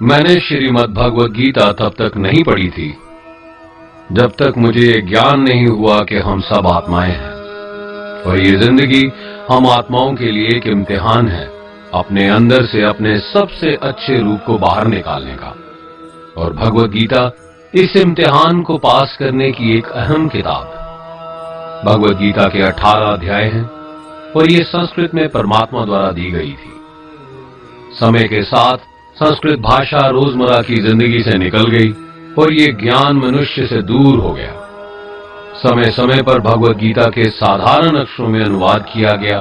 मैंने श्रीमद् भगवद गीता तब तक नहीं पढ़ी थी जब तक मुझे ये ज्ञान नहीं हुआ कि हम सब आत्माएं हैं और ये जिंदगी हम आत्माओं के लिए एक इम्तिहान है अपने अंदर से अपने सबसे अच्छे रूप को बाहर निकालने का। और भगवद गीता इस इम्तिहान को पास करने की एक अहम किताब। भगवद गीता के 18 अध्याय हैं और ये संस्कृत में परमात्मा द्वारा दी गई थी। समय के साथ संस्कृत भाषा रोजमर्रा की जिंदगी से निकल गई और ये ज्ञान मनुष्य से दूर हो गया। समय समय पर भगवद गीता के साधारण अक्षरों में अनुवाद किया गया।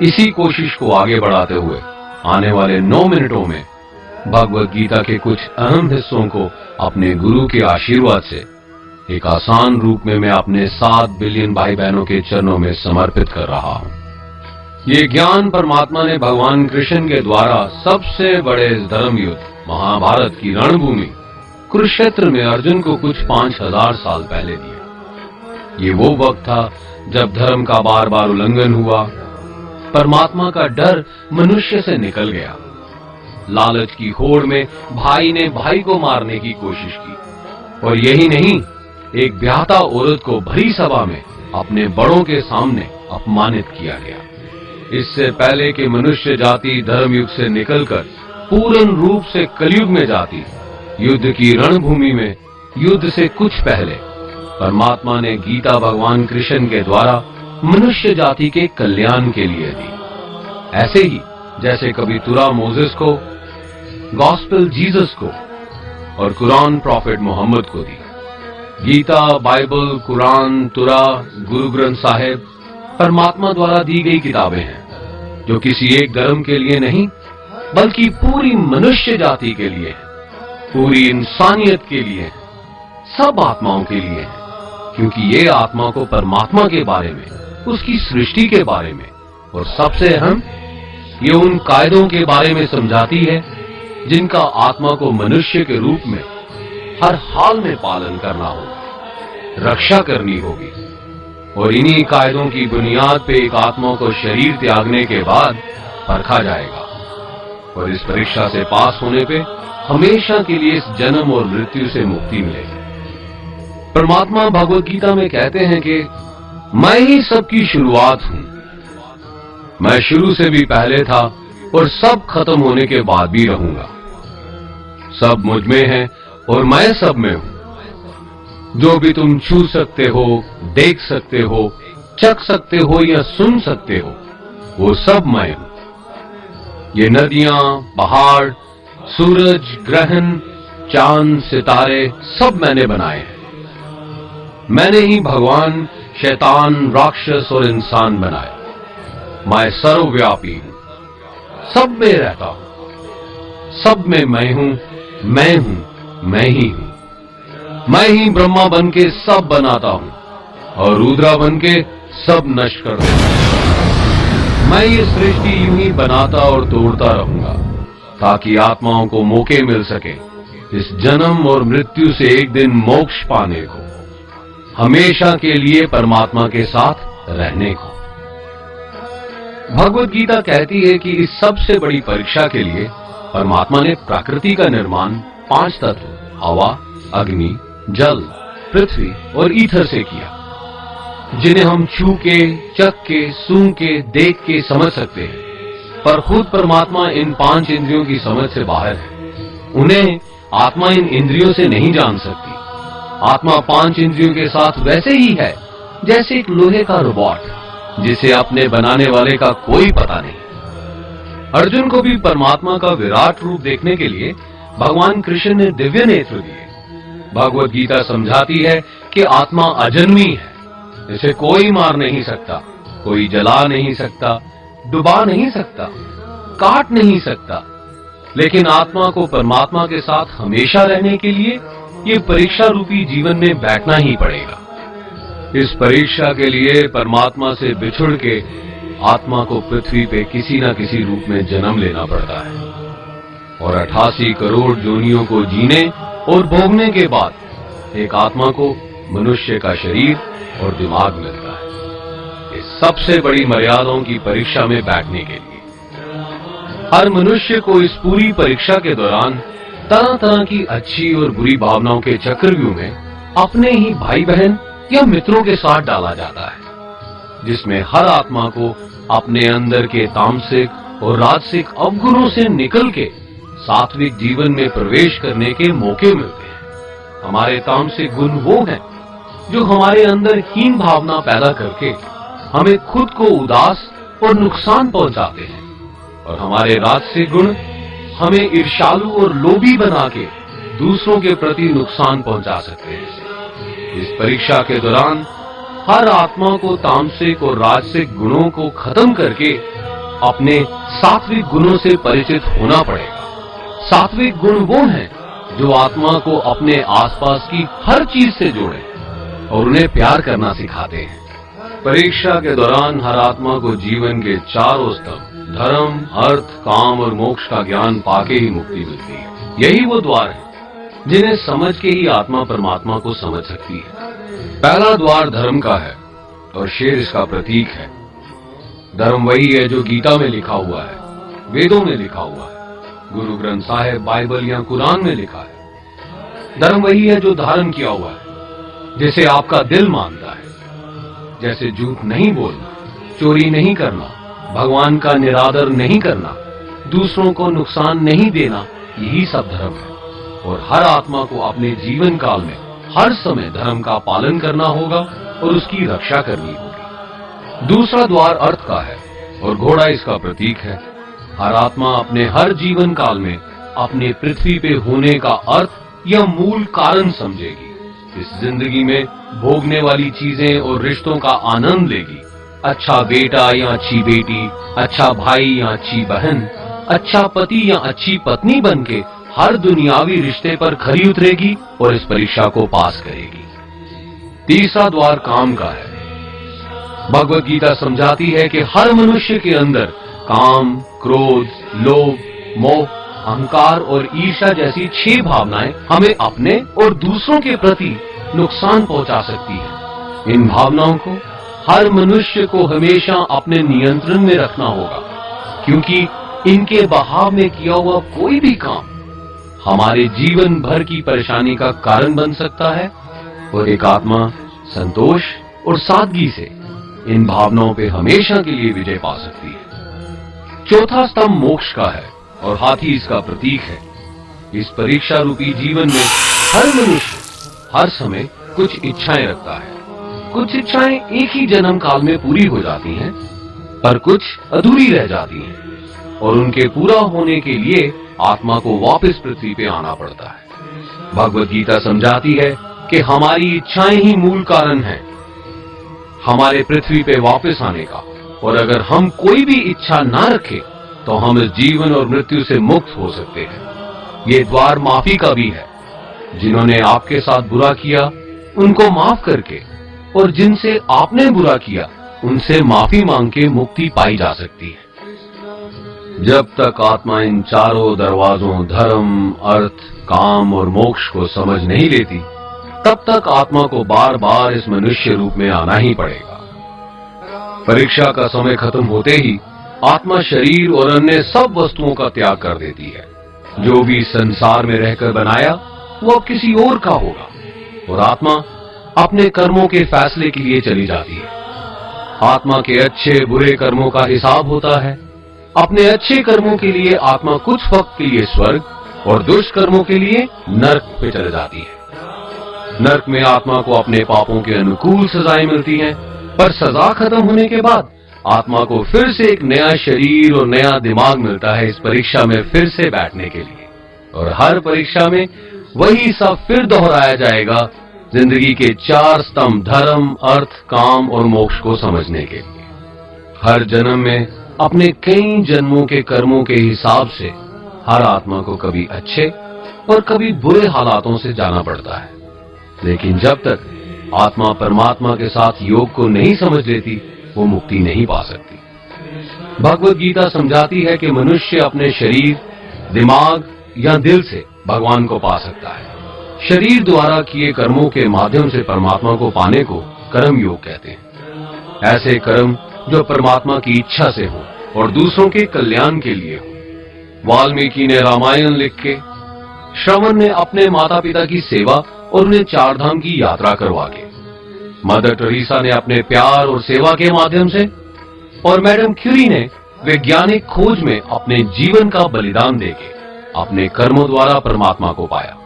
इसी कोशिश को आगे बढ़ाते हुए आने वाले 9 मिनटों में भगवद गीता के कुछ अहम हिस्सों को अपने गुरु के आशीर्वाद से एक आसान रूप में मैं अपने 7 बिलियन भाई बहनों के चरणों में समर्पित कर रहा हूं। ये ज्ञान परमात्मा ने भगवान कृष्ण के द्वारा सबसे बड़े धर्म युद्ध महाभारत की रणभूमि कुरुक्षेत्र में अर्जुन को कुछ 5000 साल पहले दिया। ये वो वक्त था जब धर्म का बार बार उल्लंघन हुआ, परमात्मा का डर मनुष्य से निकल गया। लालच की होड़ में भाई ने भाई को मारने की कोशिश की और यही नहीं, एक ब्याहता औरत को भरी सभा में अपने बड़ों के सामने अपमानित किया गया। इससे पहले कि मनुष्य जाति धर्मयुग से निकलकर पूर्ण रूप से कलयुग में जाती, युद्ध की रणभूमि में युद्ध से कुछ पहले परमात्मा ने गीता भगवान कृष्ण के द्वारा मनुष्य जाति के कल्याण के लिए दी। ऐसे ही जैसे कभी तुरा मोसेस को, गॉस्पेल जीसस को और कुरान प्रॉफिट मोहम्मद को दी। गीता, बाइबल, कुरान, तुरा, गुरु ग्रंथ साहिब परमात्मा द्वारा दी गई किताबें हैं जो किसी एक धर्म के लिए नहीं बल्कि पूरी मनुष्य जाति के लिए है, पूरी इंसानियत के लिए है, सब आत्माओं के लिए है। क्योंकि ये आत्मा को परमात्मा के बारे में, उसकी सृष्टि के बारे में और सबसे अहम ये उन कायदों के बारे में समझाती है जिनका आत्मा को मनुष्य के रूप में हर हाल में पालन करना होगा, रक्षा करनी होगी। और इन्हीं कायदों की बुनियाद पे एक आत्मा को शरीर त्यागने के बाद परखा जाएगा और इस परीक्षा से पास होने पे हमेशा के लिए इस जन्म और मृत्यु से मुक्ति मिलेगी। परमात्मा भगवद गीता में कहते हैं कि मैं ही सबकी शुरुआत हूं, मैं शुरू से भी पहले था और सब खत्म होने के बाद भी रहूंगा। सब मुझ में है और मैं सब में हूं। जो भी तुम छू सकते हो, देख सकते हो, चख सकते हो या सुन सकते हो, वो सब मैं हूं। ये नदियां, पहाड़, सूरज, ग्रहण, चांद, सितारे सब मैंने बनाए हैं। मैंने ही भगवान, शैतान, राक्षस और इंसान बनाए। मैं सर्वव्यापी हूं, सब में रहता हूं, सब में मैं हूं, मैं ही हूं। मैं ही ब्रह्मा बन के सब बनाता हूं और रुद्रा बन के सब नष्ट कर देता हूं। मैं ये सृष्टि यूं ही बनाता और तोड़ता रहूंगा ताकि आत्माओं को मौके मिल सके इस जन्म और मृत्यु से एक दिन मोक्ष पाने को, हमेशा के लिए परमात्मा के साथ रहने को। भगवद गीता कहती है कि इस सबसे बड़ी परीक्षा के लिए परमात्मा ने प्रकृति का निर्माण 5 तत्व हवा, अग्नि, जल, पृथ्वी और ईथर से किया, जिन्हें हम छू के, चख के, सूंघ के, देख के समझ सकते हैं। पर खुद परमात्मा इन 5 इंद्रियों की समझ से बाहर है। उन्हें आत्मा इन इंद्रियों से नहीं जान सकती। आत्मा 5 इंद्रियों के साथ वैसे ही है जैसे एक लोहे का रोबोट जिसे अपने बनाने वाले का कोई पता नहीं। अर्जुन को भी परमात्मा का विराट रूप देखने के लिए भगवान कृष्ण ने दिव्य नेत्र दिए। भगवद गीता समझाती है कि आत्मा अजन्मी है, इसे कोई मार नहीं सकता, कोई जला नहीं सकता, डुबा नहीं सकता, काट नहीं सकता। लेकिन आत्मा को परमात्मा के साथ हमेशा रहने के लिए ये परीक्षा रूपी जीवन में बैठना ही पड़ेगा। इस परीक्षा के लिए परमात्मा से बिछुड़ के आत्मा को पृथ्वी पे किसी न किसी रूप में जन्म लेना पड़ता है और 88 करोड़ योनियों को जीने और भोगने के बाद एक आत्मा को मनुष्य का शरीर और दिमाग मिलता है इस सबसे बड़ी मर्यादाओं की परीक्षा में बैठने के लिए। हर मनुष्य को इस पूरी परीक्षा के दौरान तरह तरह की अच्छी और बुरी भावनाओं के चक्रव्यूह में अपने ही भाई बहन या मित्रों के साथ डाला जाता है, जिसमें हर आत्मा को अपने अंदर के तामसिक और राजसिक अवगुणों से निकल के सात्विक जीवन में प्रवेश करने के मौके मिलते हैं। हमारे तामसिक गुण वो हैं जो हमारे अंदर हीन भावना पैदा करके हमें खुद को उदास और नुकसान पहुंचाते हैं, और हमारे राजसिक गुण हमें ईर्ष्यालु और लोभी बना के दूसरों के प्रति नुकसान पहुंचा सकते हैं। इस परीक्षा के दौरान हर आत्मा को तामसिक और राजसिक गुणों को खत्म करके अपने सात्विक गुणों से परिचित होना पड़ेगा। सात्विक गुण वो हैं जो आत्मा को अपने आसपास की हर चीज से जोड़े और उन्हें प्यार करना सिखाते हैं। परीक्षा के दौरान हर आत्मा को जीवन के चारों स्तंभ धर्म, अर्थ, काम और मोक्ष का ज्ञान पाके ही मुक्ति मिलती है। यही वो द्वार है जिन्हें समझ के ही आत्मा परमात्मा को समझ सकती है। पहला द्वार धर्म का है और शेर इसका प्रतीक है। धर्म वही है जो गीता में लिखा हुआ है, वेदों में लिखा हुआ है, गुरु ग्रंथ साहिब, बाइबल या कुरान में लिखा है। धर्म वही है जो धारण किया हुआ है, जिसे आपका दिल मानता है, जैसे झूठ नहीं बोलना, चोरी नहीं करना, भगवान का निरादर नहीं करना, दूसरों को नुकसान नहीं देना, यही सब धर्म है। और हर आत्मा को अपने जीवन काल में हर समय धर्म का पालन करना होगा और उसकी रक्षा करनी होगी। दूसरा द्वार अर्थ का है और घोड़ा इसका प्रतीक है। हर आत्मा अपने हर जीवन काल में अपने पृथ्वी पे होने का अर्थ या मूल कारण समझेगी। इस जिंदगी में भोगने वाली चीजें और रिश्तों का आनंद लेगी। अच्छा बेटा या अच्छी बेटी, अच्छा भाई या अच्छी बहन, अच्छा पति या अच्छी पत्नी बनके हर दुनियावी रिश्ते पर खरी उतरेगी और इस परीक्षा को पास करेगी। तीसरा द्वार काम का है। भगवत गीता समझाती है कि हर मनुष्य के अंदर काम, क्रोध, लोभ, मोह, अहंकार और ईर्ष्या जैसी 6 भावनाएं हमें अपने और दूसरों के प्रति नुकसान पहुंचा सकती हैं। इन भावनाओं को हर मनुष्य को हमेशा अपने नियंत्रण में रखना होगा, क्योंकि इनके बहाव में किया हुआ कोई भी काम हमारे जीवन भर की परेशानी का कारण बन सकता है। और एक आत्मा संतोष और सादगी से इन भावनाओं पे हमेशा के लिए विजय पा सकती है। चौथा स्तंभ मोक्ष का है और हाथी इसका प्रतीक है। इस परीक्षा रूपी जीवन में हर मनुष्य हर समय कुछ इच्छाएं रखता है। कुछ इच्छाएं एक ही जन्म काल में पूरी हो जाती हैं, पर कुछ अधूरी रह जाती हैं और उनके पूरा होने के लिए आत्मा को वापस पृथ्वी पे आना पड़ता है। भगवत गीता समझाती है कि हमारी इच्छाएं ही मूल कारण हैं हमारे पृथ्वी पे वापस आने का, और अगर हम कोई भी इच्छा ना रखें तो हम इस जीवन और मृत्यु से मुक्त हो सकते हैं। ये द्वार माफी का भी है। जिन्होंने आपके साथ बुरा किया उनको माफ करके और जिनसे आपने बुरा किया उनसे माफी मांग के मुक्ति पाई जा सकती है। जब तक आत्मा इन चारों दरवाजों धर्म, अर्थ, काम और मोक्ष को समझ नहीं लेती, तब तक आत्मा को बार बार इस मनुष्य रूप में आना ही पड़ेगा। परीक्षा का समय खत्म होते ही आत्मा शरीर और अन्य सब वस्तुओं का त्याग कर देती है। जो भी संसार में रहकर बनाया वो अब किसी और का होगा, और आत्मा अपने कर्मों के फैसले के लिए चली जाती है। आत्मा के अच्छे बुरे कर्मों का हिसाब होता है। अपने अच्छे कर्मों के लिए आत्मा कुछ वक्त के लिए स्वर्ग और दुष्कर्मों के लिए नरक पे चले जाती है। नरक में आत्मा को अपने पापों के अनुकूल सजाएं मिलती हैं, पर सजा खत्म होने के बाद आत्मा को फिर से एक नया शरीर और नया दिमाग मिलता है इस परीक्षा में फिर से बैठने के लिए। और हर परीक्षा में वही सब फिर दोहराया जाएगा, जिंदगी के 4 स्तंभ धर्म, अर्थ, काम और मोक्ष को समझने के लिए। हर जन्म में अपने कई जन्मों के कर्मों के हिसाब से हर आत्मा को कभी अच्छे और कभी बुरे हालातों से जाना पड़ता है, लेकिन जब तक आत्मा परमात्मा के साथ योग को नहीं समझ लेती वो मुक्ति नहीं पा सकती। भगवत गीता समझाती है कि मनुष्य अपने शरीर, दिमाग या दिल से भगवान को पा सकता है। शरीर द्वारा किए कर्मों के माध्यम से परमात्मा को पाने को कर्म योग कहते हैं। ऐसे कर्म जो परमात्मा की इच्छा से हो और दूसरों के कल्याण के लिए हो। वाल्मीकि ने रामायण लिख के श्रवण ने अपने माता पिता की सेवा और उन्हें चार धाम की यात्रा करवा के, मदर टेरेसा ने अपने प्यार और सेवा के माध्यम से, और मैडम क्यूरी ने वैज्ञानिक खोज में अपने जीवन का बलिदान देके अपने कर्मों द्वारा परमात्मा को पाया।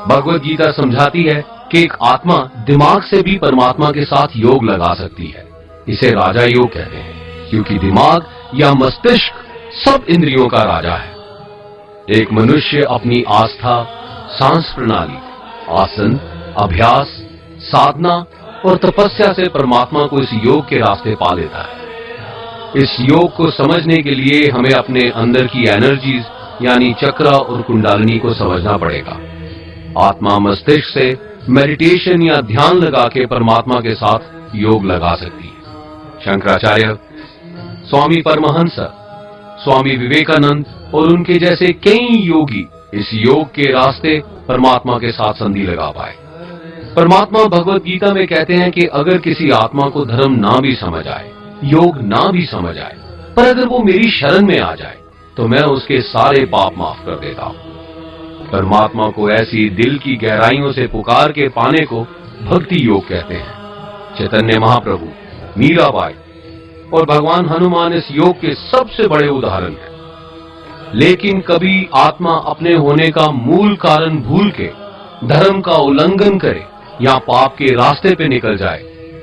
भगवत गीता समझाती है कि एक आत्मा दिमाग से भी परमात्मा के साथ योग लगा सकती है। इसे राजा योग कहते हैं, क्योंकि दिमाग या मस्तिष्क सब इंद्रियों का राजा है। एक मनुष्य अपनी आस्था, सांस प्रणाली, आसन, अभ्यास, साधना और तपस्या से परमात्मा को इस योग के रास्ते पा लेता है। इस योग को समझने के लिए हमें अपने अंदर की एनर्जीज यानी चक्र और कुंडलिनी को समझना पड़ेगा। आत्मा मस्तिष्क से मेडिटेशन या ध्यान लगा के परमात्मा के साथ योग लगा सकती है। शंकराचार्य, स्वामी परमहंस, स्वामी विवेकानंद और उनके जैसे कई योगी इस योग के रास्ते परमात्मा के साथ संधि लगा पाए। परमात्मा भगवत गीता में कहते हैं कि अगर किसी आत्मा को धर्म ना भी समझ आए, योग ना भी समझ आए, पर अगर वो मेरी शरण में आ जाए तो मैं उसके सारे पाप माफ कर देता हूं। परमात्मा को ऐसी दिल की गहराइयों से पुकार के पाने को भक्ति योग कहते हैं। चैतन्य महाप्रभु, मीराबाई और भगवान हनुमान इस योग के सबसे बड़े उदाहरण हैं। लेकिन कभी आत्मा अपने होने का मूल कारण भूल के धर्म का उल्लंघन करे या पाप के रास्ते पे निकल जाए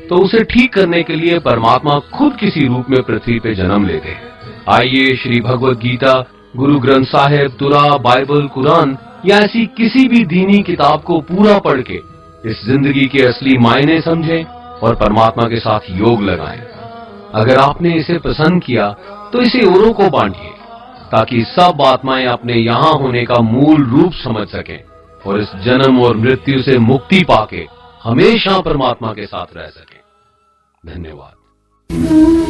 तो उसे ठीक करने के लिए परमात्मा खुद किसी रूप में पृथ्वी पे जन्म लेते हैं। आइए श्री भगवत गीता, गुरु ग्रंथ साहिब, तुरा, बाइबल, कुरान या ऐसी किसी भी दीनी किताब को पूरा पढ़ के इस जिंदगी के असली मायने समझें और परमात्मा के साथ योग लगाएं। अगर आपने इसे पसंद किया तो इसे औरों को बांटिए, ताकि सब आत्माएं अपने यहां होने का मूल रूप समझ सकें और इस जन्म और मृत्यु से मुक्ति पाके हमेशा परमात्मा के साथ रह सकें। धन्यवाद।